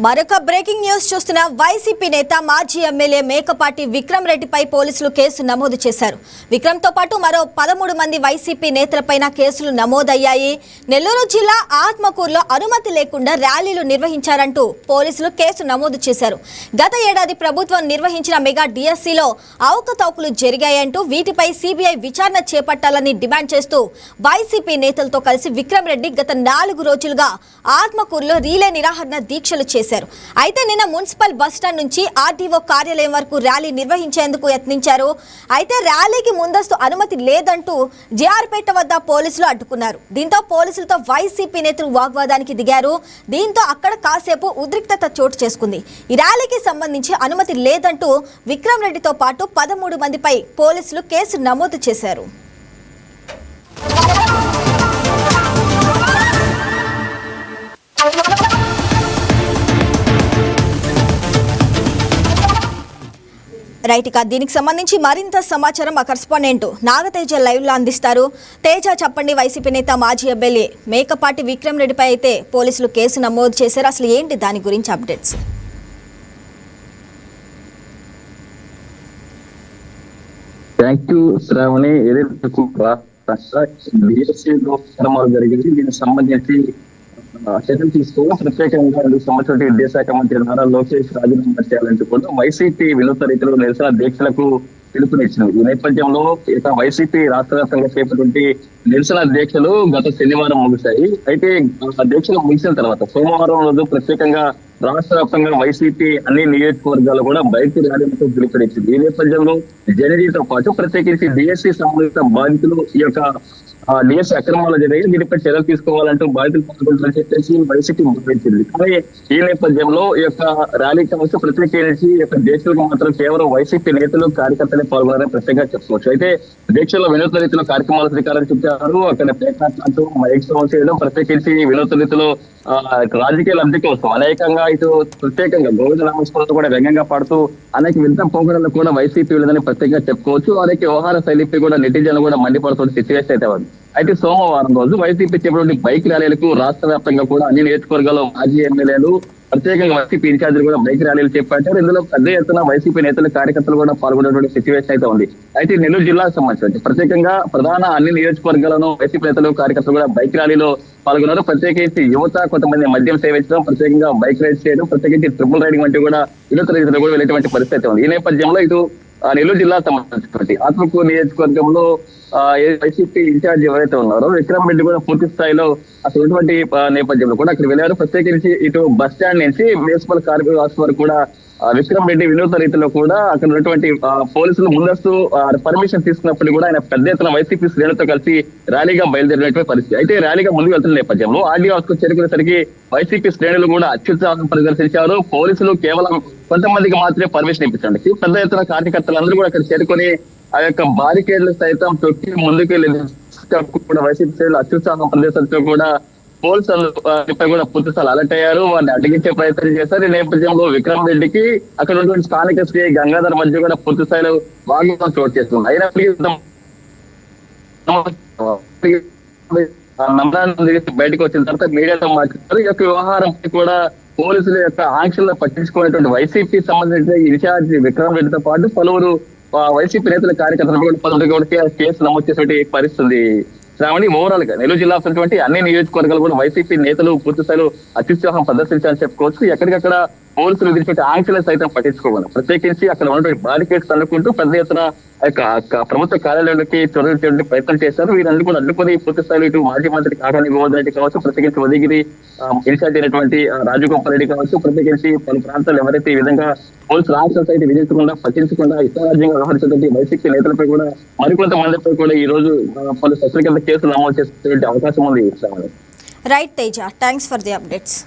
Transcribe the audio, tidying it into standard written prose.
మరొక breaking news చూస్తున్న YCP నేత మాజీ ఎమ్మెల్యే మేకపాటి విక్రమ్ రెడ్డిపై పోలీసులు కేసు నమోదు చేశారు. విక్రమ్ తో పాటు మరో 13 మంది వైసీపీ నేతలపైన కేసులు నమోదయ్యాయి. నెల్లూరు జిల్లా ఆత్మకూరులో అనుమతి లేకుండా ర్యాలీలు నిర్వహించారంటూ పోలీసులు కేసు నమోదు చేశారు. గత ఏడాది ప్రభుత్వం నిర్వహించిన మెగా డిఎస్సీలో అవకతవకలు జరిగాయంటూ వీటిపై సిబిఐ విచారణ చేపట్టాలని డిమాండ్ చేస్తూ వైసీపీ నేతలతో కలిసి విక్రమ్ రెడ్డి గత 4 రోజులుగా ఆత్మకూరులో రీలే నిరాహరణ దీక్షలు చేశారు. అయితే నిన్న మున్సిపల్ బస్టాండ్ నుంచి ఆర్టీఓ కార్యాలయం వరకు ర్యాలీ నిర్వహించేందుకు యత్నించారు. అయితే ర్యాలీకి ముందస్తు అనుమతి లేదంటూ జేఆర్పేట వద్ద పోలీసులు అడ్డుకున్నారు. దీంతో పోలీసులతో వైసీపీ నేతలు వాగ్వాదానికి దిగారు. దీంతో అక్కడ కాసేపు ఉద్రిక్తత చోటు చేసుకుంది. ఈ ర్యాలీకి సంబంధించి అనుమతి లేదంటూ విక్రమ్ రెడ్డితో పాటు 13 మందిపై పోలీసులు కేసు నమోదు చేశారు. రైట్, ఇక దీనికి సంబంధించి మరింత సమాచారం మా కరెస్పాండెంట్ నాగతేజ లైవ్ లో అందిస్తారు. తేజ, చెప్పండి. వైసీపీ నేత మాజీ ఎమ్మెల్యే మేకపాటి విక్రమ్ రెడ్డిపై అయితే పోలీసులు కేసు నమోదు చేశారు. అసలు ఏంటి దాని గురించి అప్డేట్స్? Thank you Shravani. ఏదైతే జరిగింది దీనికి సంబంధించి చర్యలు తీసుకోవడం ప్రత్యేకంగా 2 సంవత్సరాల విద్యాశాఖ మంత్రి నారా లోకేష్ రాజీనామా చేయాలంటూ కూడా వైసీపీ వినూత్న రీతిలో నిరసన దీక్షలకు పిలుపునిచ్చింది. ఈ నేపథ్యంలో ఇక వైసీపీ రాష్ట్ర వ్యాప్తంగా చేపట్టినటువంటి నిరసన దీక్షలు గత శనివారం ముగిశాయి. అయితే ఆ దీక్షలు ముగిసిన తర్వాత సోమవారం రోజు ప్రత్యేకంగా రాష్ట్ర వ్యాప్తంగా వైసీపీ అన్ని నియోజకవర్గాలు కూడా బైక్ ర్యాలీలతో పిలుపునిచ్చింది. ఈ నేపథ్యంలో జనజీతో పాటు ప్రత్యేకించి డిఎస్సీ సంబంధిత బాధితులు ఈ యొక్క డిఎస్సీ అక్రమాలు జరిగి దీనిపై చర్యలు తీసుకోవాలంటూ బాధితులు పాల్గొంటారని చెప్పేసి వైసీపీ ముగించింది. కానీ ఈ నేపథ్యంలో ఈ యొక్క ర్యాలీ కావచ్చు ప్రత్యేకించి ఈ యొక్క దీక్షలకు మాత్రం కేవలం వైసీపీ నేతలు కార్యకర్తలే పాల్గొనారని ప్రత్యేకంగా చెప్పుకోవచ్చు. అయితే దీక్షలో వినూత్న రీతిలో కార్యక్రమాలు శ్రీకారం చుట్టారు. అక్కడ ప్రేక్షకులతో మైక్ సౌండ్ చేయడం, ప్రత్యేకించి వినూత్న రీతిలో రాజకీయ లబ్ధి కోసం అనేకంగా ఇటు ప్రత్యేకంగా గోవింద నామస్మరణతో కూడా వ్యంగ్యంగా పాడుతూ అనేక వింత పోకడలు కూడా వైసీపీ లేదని ప్రత్యేకంగా చెప్పుకోవచ్చు. అనేక వ్యవహార శైలిపై కూడా నెటిజన్లు కూడా మండిపడుతున్న సిచ్యువేషన్ అయితే ఉంది. అయితే సోమవారం రోజు వైసీపీ చేపట్టిన బైక్ ర్యాలీలకు రాష్ట్ర వ్యాప్తంగా కూడా అన్ని నియోజకవర్గాల్లో మాజీ ఎమ్మెల్యేలు ప్రత్యేకంగా వైసీపీ ఇన్ఛార్జీలు కూడా బైక్ ర్యాలీలు చేపట్టారు. ఇందులో పెద్ద ఎత్తున వైసీపీ నేతలు కార్యకర్తలు కూడా పాల్గొనేటువంటి సిచ్యువేషన్ అయితే ఉంది. అయితే నెల్లూరు జిల్లాకు సంబంధించి ప్రత్యేకంగా ప్రధాన అన్ని నియోజకవర్గాలను వైసీపీ నేతలు కార్యకర్తలు కూడా బైక్ ర్యాలీలో పాల్గొన్నారు. ప్రత్యేకించి యువత కొంతమంది మద్యం సేవించడం, ప్రత్యేకంగా బైక్ రైడ్ చేయడం, ప్రత్యేకించి ట్రిపుల్ రైడింగ్ వంటి కూడా వినూత్న రీతిలో కూడా వెళ్ళేటువంటి పరిస్థితి ఉంది. ఈ నేపథ్యంలో ఇటు నెల్లూరు జిల్లా సంబంధించినటువంటి ఆత్మకూరు నియోజకవర్గంలో వైసీపీ ఇన్ఛార్జ్ ఎవరైతే ఉన్నారో విక్రమ్ రెడ్డి కూడా పూర్తి స్థాయిలో అసలు ఇటువంటి నేపథ్యంలో కూడా అక్కడ వెళ్ళారు. ప్రత్యేకించి ఇటు బస్ స్టాండ్ నుంచి మున్సిపల్ కార్యాలయం వరకు కూడా విక్రమ్ రెడ్డి వినూత్న రీతిలో కూడా అక్కడ ఉన్నటువంటి పోలీసులు ముందస్తు పర్మిషన్ తీసుకున్నప్పుడు కూడా ఆయన పెద్ద ఎత్తున వైసీపీ శ్రేణులతో కలిసి ర్యాలీగా బయలుదేరినటువంటి పరిస్థితి. అయితే ర్యాలీగా ముందుకు వెళ్తున్న నేపథ్యంలో ఆర్డీఓ హౌస్ కు చేరుకునేసరికి వైసీపీ శ్రేణులు కూడా అత్యుత్సాహం ప్రదర్శించారు. పోలీసులు కేవలం కొంతమందికి మాత్రమే పర్మిషన్ ఇప్పించండి. పెద్ద ఎత్తున కార్యకర్తలందరూ కూడా అక్కడ చేరుకొని ఆ యొక్క బారికేడ్లు సైతం తొక్కి ముందుకు వెళ్ళి కూడా వైసీపీ శ్రేణులు అత్యుత్సాహం ప్రదర్శనతో కూడా పోలీసులపై కూడా పూర్తిస్థాయి అలర్ట్ అయ్యారు. వారిని అడ్డగించే ప్రయత్నం చేశారు. ఈ నేపథ్యంలో విక్రమ్ రెడ్డికి అక్కడ ఉన్నటువంటి స్థానిక శ్రీ గంగాధర్ మధ్య కూడా పూర్తి స్థాయిలో వాగ్వాదం చోటు చేస్తుంది. అయినప్పటికీ బయటకు వచ్చిన తర్వాత మీడియాతో మాట్లాడారు. ఈ యొక్క వ్యవహారం కూడా పోలీసుల యొక్క ఆంక్షల్లో పట్టించుకునేటువంటి వైసీపీ సంబంధించిన ఇన్ఛార్జి విక్రమ్ రెడ్డితో పాటు పలువురు వైసీపీ నేతల కార్యకర్తలు కూడా కేసు నమోదు చేసే పరిస్థితి. శ్రావణి, ఓవరాల్ గా నెల్లూరు జిల్లా ఉన్నటువంటి అన్ని నియోజకవర్గాలు కూడా వైసీపీ నేతలు పూర్తి స్థాయిలో అత్యుత్సాహం ప్రదర్శించాలని చెప్పుకోవచ్చు. ఎక్కడికక్కడ పోలీసులు విధించిన ఆంక్షలు సైతం పట్టించుకోవాలి. ప్రత్యేకించి అక్కడ ఉన్నటువంటి బారికేడ్స్ అనుకుంటూ పెద్ద ఎత్తున ప్రభుత్వ కార్యాలయాలకి చొరవ ప్రయత్నం చేశారు. వీరందరూ కూడా అడ్డుకొని పూర్తి స్థాయిలో ఇటు మాజీ మంత్రి కాకాని గోవర్ధన్ రెడ్డి కావచ్చు, ప్రత్యేకించి ఉదయగిరి ఇన్ఛార్జ్ అయినటువంటి రాజగోపాల్ రెడ్డి కావచ్చు, ప్రత్యేకించి పలు ప్రాంతాలు ఎవరైతే ఈ విధంగా పోలీసులు ఆంక్షలు అయితే విధించకుండా పట్టించకుండా ఇష్టరాజ్యంగా వ్యవహరించినటువంటి వైసీపీ నేతలపై కూడా మరికొంత మందిపై కూడా ఈ రోజు పలు సస్పెక్ట్ కేసులు నమోదు చేసే అవకాశం ఉంది. Right Teja, thanks for the updates.